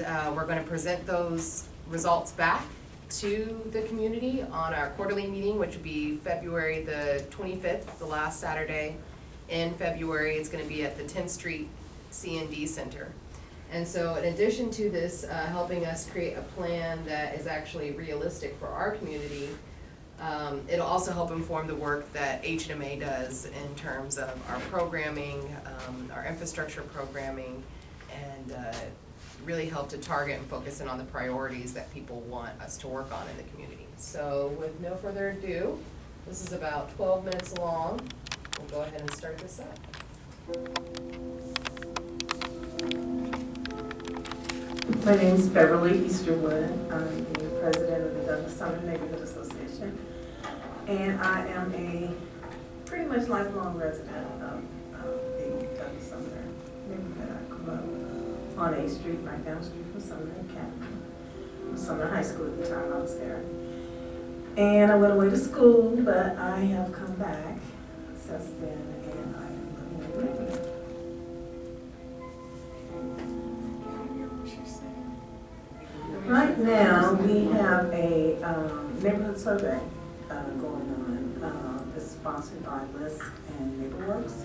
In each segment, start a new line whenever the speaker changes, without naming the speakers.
We're going to present those results back to the community on our quarterly meeting, which would be February the 25th, the last Saturday in February. It's going to be at the 10th Street C&D Center. And so in addition to this, helping us create a plan that is actually realistic for our community, it'll also help inform the work that H&MA does in terms of our programming, our infrastructure programming, and really help to target and focus in on the priorities that people want us to work on in the community. So with no further ado, this is about 12 minutes long. We'll go ahead and start this up.
My name is Beverly Easterwood. I'm the president of the Douglas Sumner Neighborhood Association. And I am a pretty much lifelong resident of the Douglas Sumner neighborhood. I grew up on 8th Street, right down the street from Sumner Academy. From Sumner High School at the time I was there. And I went away to school, but I have come back since then, and I am living in the neighborhood. Right now, we have a neighborhood survey going on. It's sponsored by List and NeighborWorks.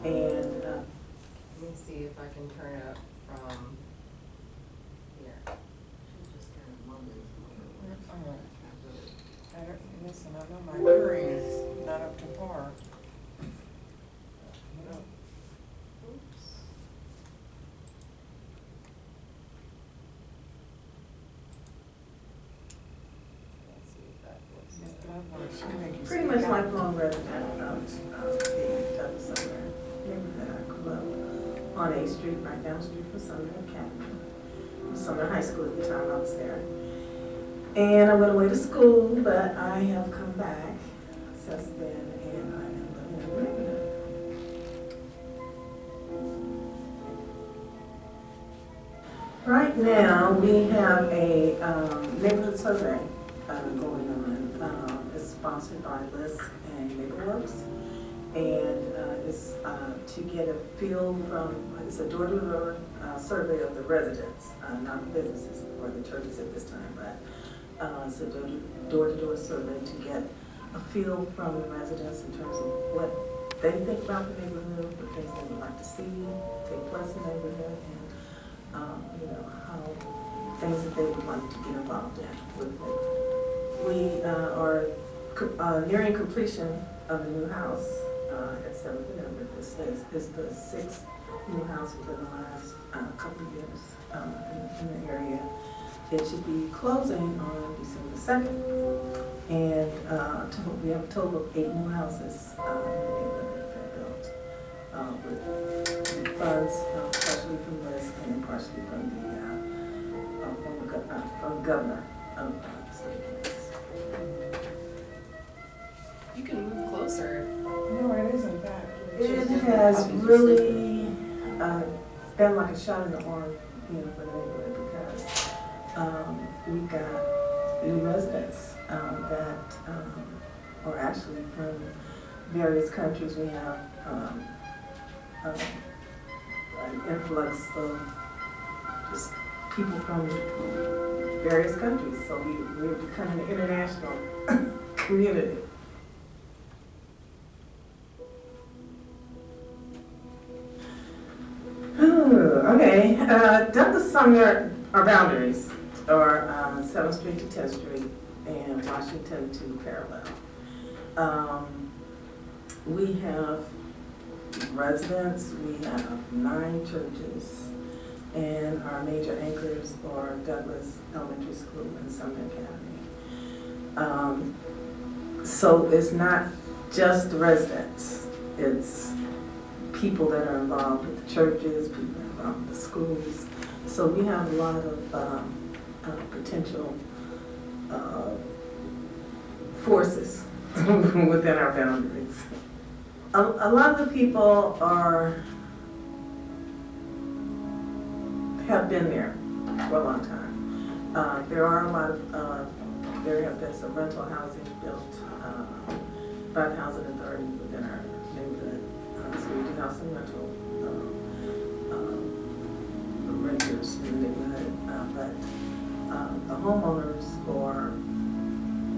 And
let me see if I can turn it up from here.
Listen, I know my hearing is not up to par.
pretty much lifelong resident of the Douglas Sumner neighborhood. I grew up on 8th Street, right down the street from Sumner Academy. From Sumner High School at the time I was there. And I went away to school, but I have come back since then, and I am living in the neighborhood. Right now, we have a neighborhood survey going on. It's sponsored by List and NeighborWorks, and it's to get a feel from, it's a door-to-door survey of the residents, not the businesses or the churches at this time, but it's a door-to-door survey to get a feel from the residents in terms of what they think about the neighborhood, the things they would like to see take place in the neighborhood, and how things that they would like to get involved in with it. We are nearing completion of a new house at 7th November. This is the 6th new house within the last couple of years in the area. It should be closing on December 2nd. And we have a total of 8 new houses in the neighborhood that are built with funds partially from this and partially from the governor of the state of Kansas.
You can move closer.
No, it isn't that.
It has really been like a shot in the arm, for the neighborhood, because we've got new residents that are actually from various countries. We have an influx of just people from various countries, so we're becoming an international community. Okay, Douglas Sumner, our boundaries are 7th Street to 10th Street and Washington to Parallel. We have residents, we have 9 churches, and our major anchors are Douglas Elementary School and Sumner Academy. So it's not just the residents, it's people that are involved with the churches, people that are involved with the schools. So we have a lot of potential forces within our boundaries. A lot of the people have been there for a long time. There are a lot of, there have been some rental housing built by the Housing Authority within our neighborhood. So we do have some rental renters in the neighborhood, but the homeowners are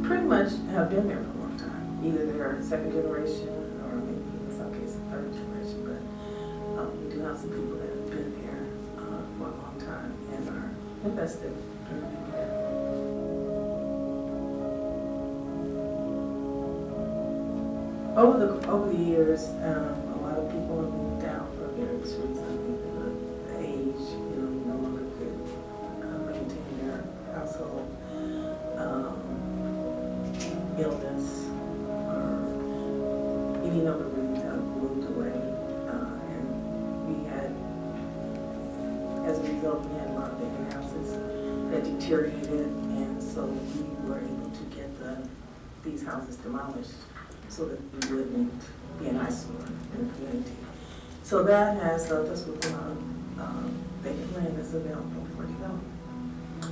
pretty much have been there for a long time. Either they're second generation or maybe in some cases third generation, but we do have some people that have been there for a long time and are invested in the neighborhood. Over the years, a lot of people have moved out for various reasons. The age, no longer could maintain their household, illness, or any number of reasons have moved away. And we had, as a result, we had a lot of vacant houses that deteriorated, and so we were able to get these houses demolished, so that we wouldn't be an eyesore in the community. So that has left us with a lot of vacant land that's available for development.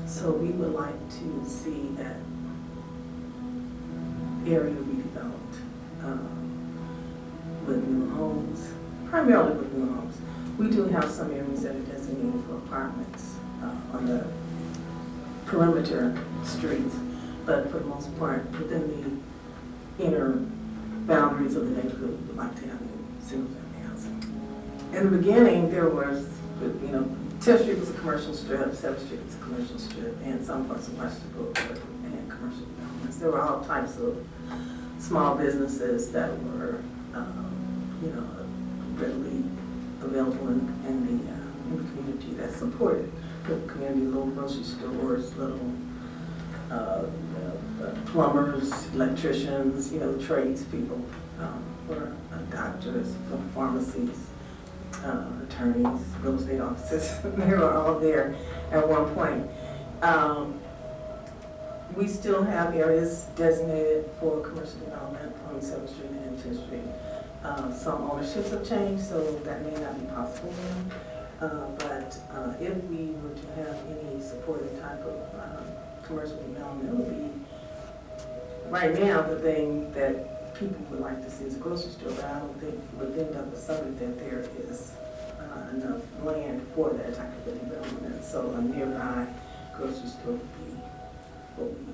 So we would like to see that area redeveloped with new homes, primarily with new homes. We do have some areas that are designated for apartments on the perimeter streets, but for the most part, within the inner boundaries of the neighborhood, we would like to have single-family housing. In the beginning, there was, 10th Street was a commercial strip, 7th Street was a commercial strip, and some parts of Western Boulevard and commercial developments. There were all types of small businesses that were, readily available in the community that supported the community, little grocery stores, little plumbers, electricians, tradespeople, for doctors, from pharmacies, attorneys, real estate offices. They were all there at one point. We still have areas designated for commercial development on 7th Street and 10th Street. Some ownerships have changed, so that may not be possible now. But if we were to have any supportive type of commercial development, it would be right now the thing that people would like to see is a grocery store, but I don't think within Douglas Suburb that there is enough land for that type of development. So a nearby grocery store would be what we need.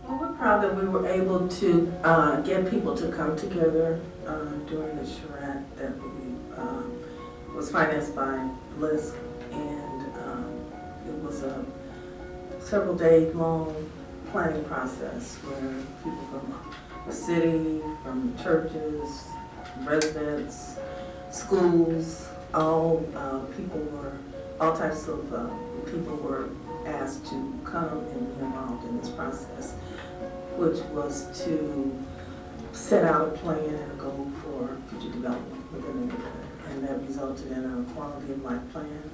Well, we're proud that we were able to get people to come together during the charrette that was financed by Bliss, and it was a several day long planning process where people from the city, from churches, residents, schools, all types of people were asked to come and be involved in this process, which was to set out a plan and a goal for future development within the neighborhood. And that resulted in a quality of life plan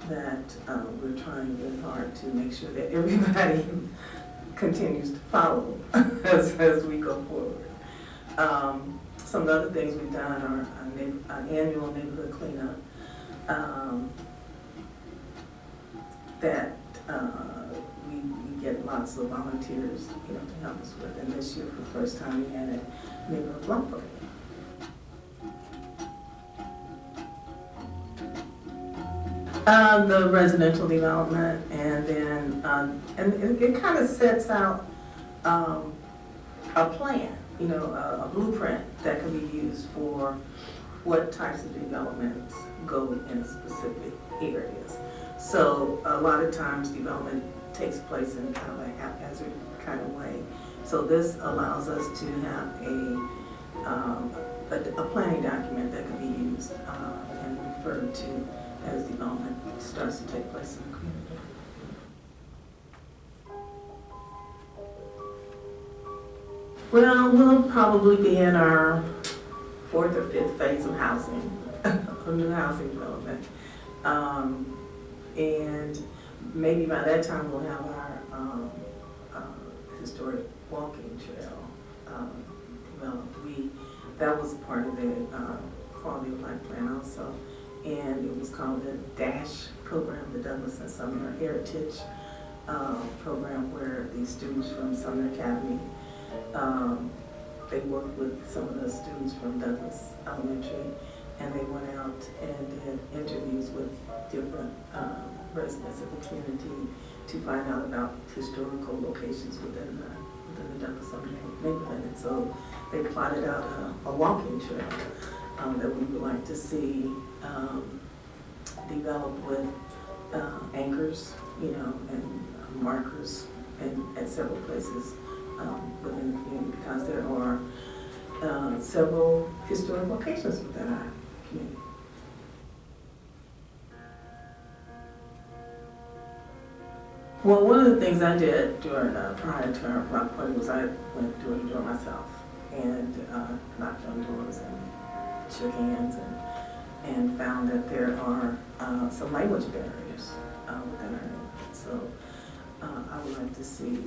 that we're trying really hard to make sure that everybody continues to follow as we go forward. Some of the other things we've done are an annual neighborhood cleanup that we get lots of volunteers to help us with. And this year, for the first time, we had a neighborhood block party. The residential development, and then and it kind of sets out a plan, a blueprint that can be used for what types of developments go in specific areas. So a lot of times development takes place in kind of a haphazard kind of way. So this allows us to have a planning document that can be used and referred to as development starts to take place in the community. Well, we'll probably be in our 4th or 5th phase of housing, of new housing development. And maybe by that time we'll have our historic walking trail developed. That was part of the quality of life plan also. And it was called the DASH program, the Douglas and Sumner Heritage program, where these students from Sumner Academy they worked with some of the students from Douglas Elementary, and they went out and did interviews with different residents of the community to find out about historical locations within the Douglas Elementary neighborhood. And so they plotted out a walking trail that we would like to see develop with anchors, you know, and markers at several places within the community, because there are several historic locations within our community. Well, one of the things I did during prior to our block party was I went door to door myself and knocked on doors and shook hands and found that there are some language barriers within our neighborhood. So I would like to see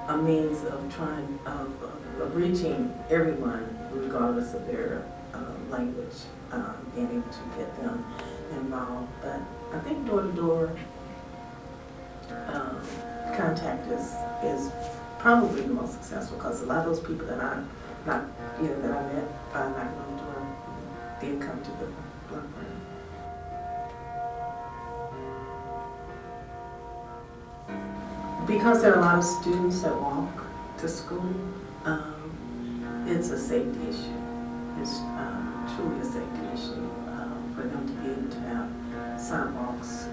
a means of trying of reaching everyone regardless of their language, being able to get them involved. But I think door-to-door contact is probably the most successful, because a lot of those people that I met knocking on the door did come to the block party. Because there are a lot of students that walk to school, it's a safety issue. It's truly a safety issue for them to be able to have sidewalks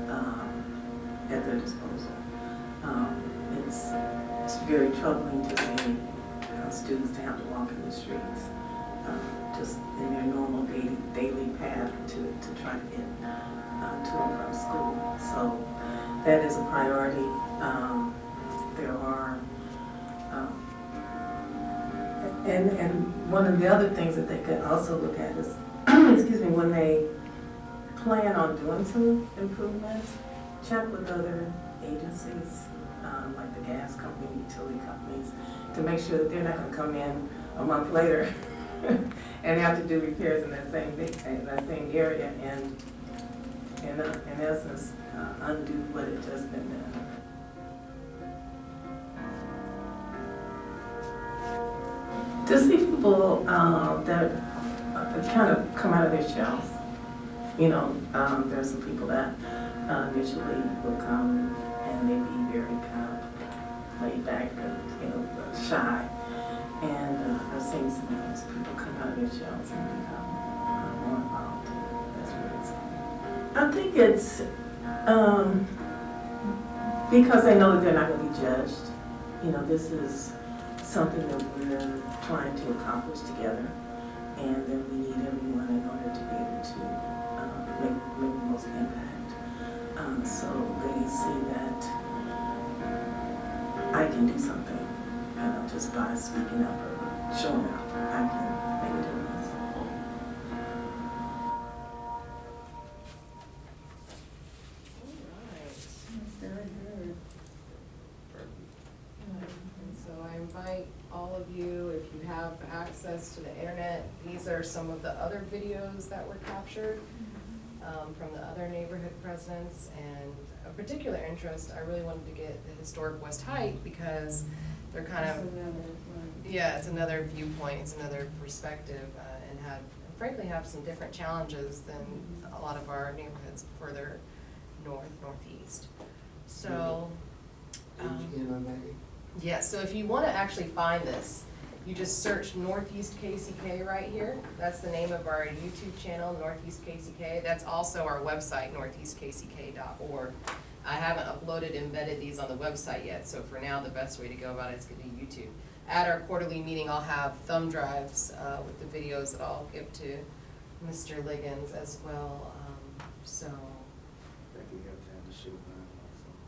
at their disposal. It's very troubling to see students to have to walk in the streets just in their normal daily path to try to get to and from school. So that is a priority. There are, and one of the other things that they could also look at is, excuse me, when they plan on doing some improvements, check with other agencies, like the gas company, utility companies, to make sure that they're not going to come in a month later and have to do repairs in that same area and, in essence, undo what had just been done. To see people that kind of come out of their shells. You know, there's some people that initially will come and they be very kind of laid back and, shy. And I've seen some of those people come out of their shells and become more involved. That's what it's. I think it's because they know that they're not going to be judged. You know, this is something that we're trying to accomplish together, and that we need everyone in order to be able to make the most impact. So they see that I can do something, just by speaking up or showing up, I can make a difference.
Very good.
And so I invite all of you, if you have access to the internet, these are some of the other videos that were captured from the other neighborhood presidents. And of particular interest, I really wanted to get the historic West Height, because they're kind of, yeah, it's another viewpoint, it's another perspective, and frankly have some different challenges than a lot of our neighborhoods further northeast. So, yeah, so if you want to actually find this, you just search Northeast KCK right here. That's the name of our YouTube channel, Northeast KCK. That's also our website, northeastkck.org. I haven't embedded these on the website yet, so for now the best way to go about it is going to be YouTube. At our quarterly meeting, I'll have thumb drives with the videos that I'll give to Mr. Liggins as well. So.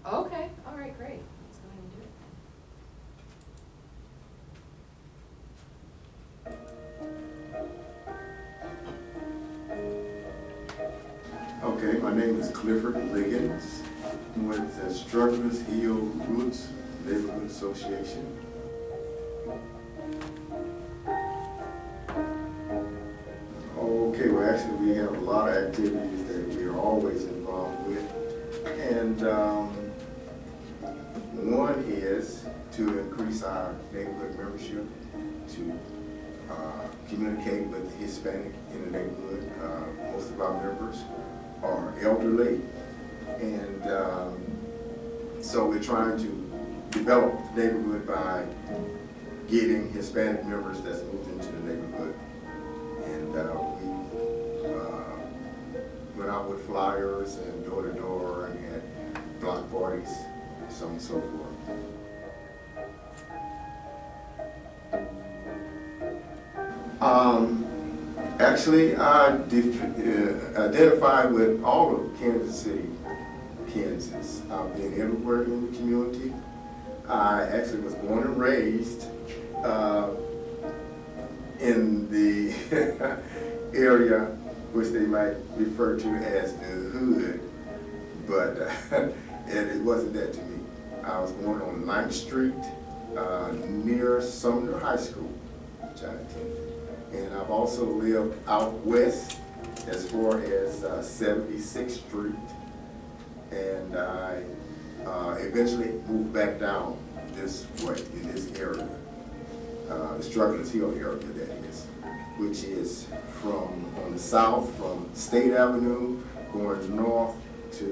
Okay, all right, great. Let's go ahead and do it.
Okay, my name is Clifford Liggins. I'm with the Strugglers Heal Roots Neighborhood Association. Okay, well actually we have a lot of activities that we are always involved with. And one is to increase our neighborhood membership, to communicate with the Hispanic in the neighborhood. Most of our members are elderly, and so we're trying to develop the neighborhood by getting Hispanic members that's moved into the neighborhood. And we went out with flyers and door to door and had block parties, so on and so forth. Actually, I identified with all of Kansas City, Kansas. I've been everywhere in the community. I actually was born and raised in the area which they might refer to as the hood, but it wasn't that to me. I was born on 9th Street near Sumner High School, which I attended. And I've also lived out west as far as 76th Street. And I eventually moved back down this way, in this area, the Strugglers Hill area that is, which is from, on the south, from State Avenue, going north to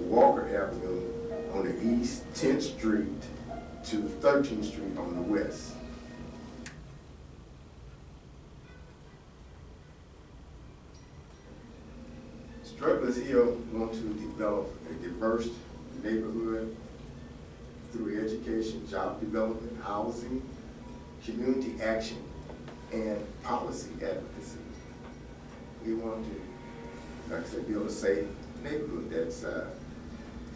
Walker Avenue on the east, 10th Street to 13th Street on the west. Strugglers Hill want to develop a diverse neighborhood through education, job development, housing, community action, and policy advocacy. We want to, like I said, build a safe neighborhood that's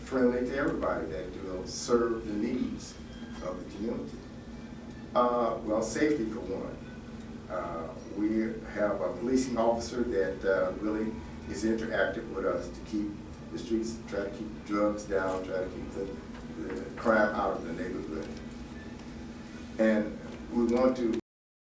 friendly to everybody, that will serve the needs of the community. Well, safety for one. We have a policing officer that really is interactive with us to keep the streets, try to keep drugs down, try to keep the crime out of the neighborhood. And we want to